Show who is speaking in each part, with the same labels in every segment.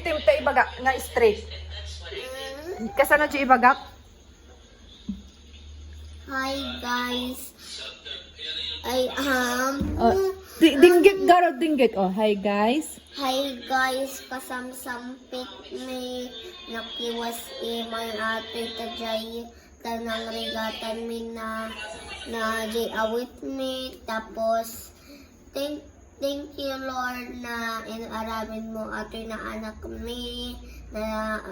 Speaker 1: itim ta ibaga nga straight. Kasano di ibagak?
Speaker 2: Hi guys. I am.
Speaker 1: Oh, dinggit garo dinggit. Oh, hi guys.
Speaker 2: Hi guys, kasamsampit mi nakiwas may ate tajay tanang regatan mi na jay awit mi tapos thank you Lord na inaramin mo atoy na anak mi na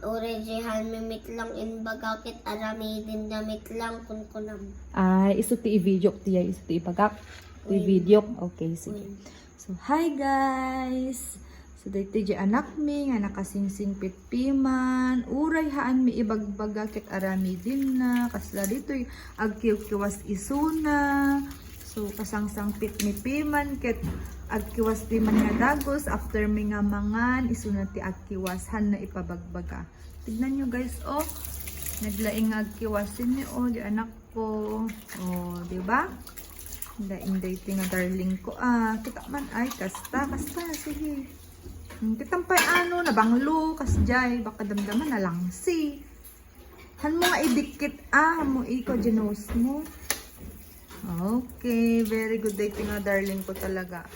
Speaker 2: origihan mi mitlang in bagakit arami din damit lang kunkunam.
Speaker 1: Ay, iso ti i-video tiya, iso ti ibagak. Ti video. Okay, sige. So, hi guys! So, dito di anak mi, nga nakasingsing pitpiman. Uray haan mi ibagbaga kit arami din na. Kasla dito agkiw-kiwas isuna. So, kasangsang pit mi piman kit agkiwas piman nga dagos. After mi nga mangan, isuna ti agkiwasan na ipabagbaga. Tignan nyo guys, oh. Naglaing agkiwasin ni, oh, di anak ko. Oh, di ba? Inday nga darling ko. Kita man ay kasta sige. Kitang pay ano nabanglo kasjay baka damdaman na lang si. Han mo nga idikit mo iko genos mo. Okay, very good day nga darling ko talaga.